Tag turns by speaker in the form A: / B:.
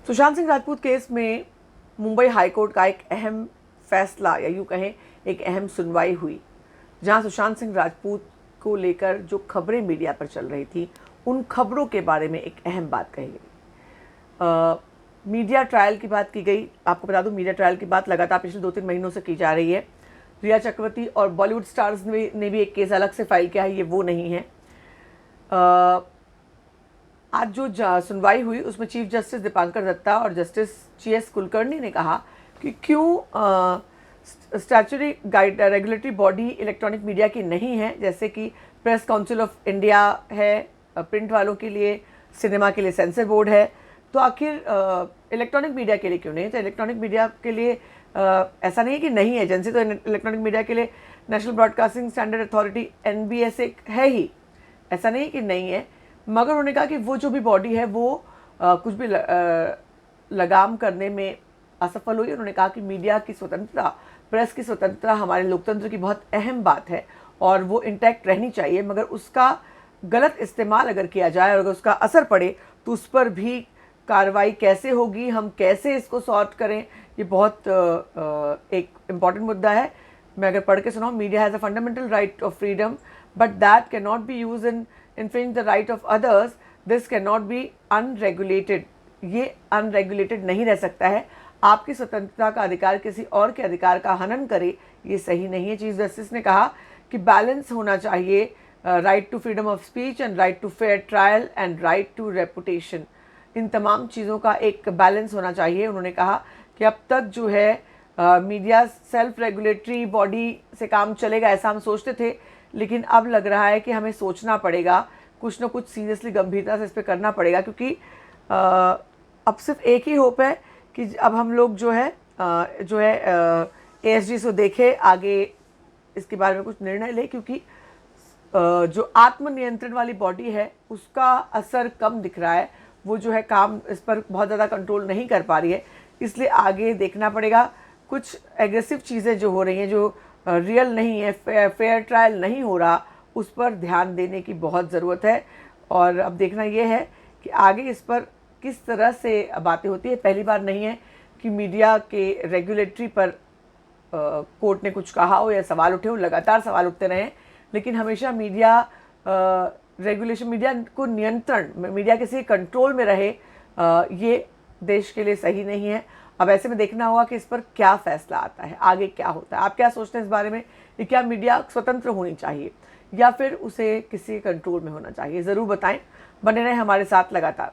A: Sushant Singh Rajput case में Mumbai high court का एक अहम फैसला या यूँ कहें एक अहम सुनवाई हुई, जहां सुशांत सिंह राजपूत को लेकर जो खबरें मीडिया पर चल रही थी उन खबरों के बारे में एक अहम बात कही गई। मीडिया ट्रायल की बात की गई। आपको बता दूं, मीडिया ट्रायल की बात लगातार पिछले 2-3 महीनों से की जा रही है। रिया चक्रवर्ती और बॉलीवुड स्टार्स ने भी एक केस अलग से फाइल किया है, ये वो नहीं है। आज जो सुनवाई हुई उसमें चीफ जस्टिस दीपांकर दत्ता और जस्टिस GS कुलकर्णी ने कहा कि क्यों statutory guide regulatory body electronic media की नहीं है, जैसे कि प्रेस काउंसिल ऑफ इंडिया है प्रिंट वालों के लिए, सिनेमा के लिए सेंसर बोर्ड है, तो आखिर इलेक्ट्रॉनिक मीडिया के लिए क्यों नहीं? तो इलेक्ट्रॉनिक मीडिया के लिए ऐसा नहीं है कि नहीं है एजेंसी, तो इलेक्ट्रॉनिक मीडिया के लिए national broadcasting standard authority NBS एक है ही, ऐसा नहीं कि नहीं है। मगर उन्होंने कहा कि वो जो भी बॉडी है वो कुछ भी लगाम करने में असफल हुई। उन्होंने कहा कि मीडिया की स्वतंत्रता, प्रेस की स्वतंत्रता हमारे लोकतंत्र की बहुत अहम बात है और वो इंटैक्ट रहनी चाहिए, मगर उसका गलत इस्तेमाल अगर किया जाए और अगर उसका असर पड़े तो उस पर भी कार्रवाई कैसे होगी, हम कैसे इसको सॉर्ट करें, ये बहुत एक इम्पॉर्टेंट मुद्दा है। मैं अगर पढ़ के सुनाऊँ, media has a fundamental right of freedom but that can not be use in infringe the right of others. This cannot be unregulated. ये अनरेगुलेटेड नहीं रह सकता है। आपकी स्वतंत्रता का अधिकार किसी और के अधिकार का हनन करे, ये सही नहीं है। चीफ जस्टिस ने कहा कि बैलेंस होना चाहिए, right to freedom of speech and right to fair trial and right to reputation, इन तमाम चीज़ों का एक बैलेंस होना चाहिए। उन्होंने कहा कि अब तक जो है मीडिया सेल्फ रेगुलेटरी बॉडी से काम चलेगा ऐसा हम सोचते थे, लेकिन अब लग रहा है कि हमें सोचना पड़ेगा, कुछ ना कुछ सीरियसली गंभीरता से इस पर करना पड़ेगा, क्योंकि अब सिर्फ एक ही होप है कि अब हम लोग जो है ASG को देखे, आगे इसके बारे में कुछ निर्णय ले, क्योंकि जो आत्मनियंत्रण वाली बॉडी है उसका असर कम दिख रहा है। वो जो है काम इस पर बहुत ज़्यादा कंट्रोल नहीं कर पा रही है, इसलिए आगे देखना पड़ेगा। कुछ एग्रेसिव चीज़ें जो हो रही हैं, जो रियल नहीं है, फेयर ट्रायल नहीं हो रहा, उस पर ध्यान देने की बहुत ज़रूरत है। और अब देखना ये है कि आगे इस पर किस तरह से बातें होती है। पहली बार नहीं है कि मीडिया के रेगुलेटरी पर कोर्ट ने कुछ कहा हो या सवाल उठे हो, लगातार सवाल उठते रहे, लेकिन हमेशा मीडिया रेगुलेशन, मीडिया को नियंत्रण, मीडिया किसी कंट्रोल में रहे, ये देश के लिए सही नहीं है। अब ऐसे में देखना होगा कि इस पर क्या फैसला आता है, आगे क्या होता है। आप क्या सोचते हैं इस बारे में कि क्या मीडिया स्वतंत्र होनी चाहिए या फिर उसे किसी कंट्रोल में होना चाहिए? ज़रूर बताएं, बने रहें हमारे साथ लगातार।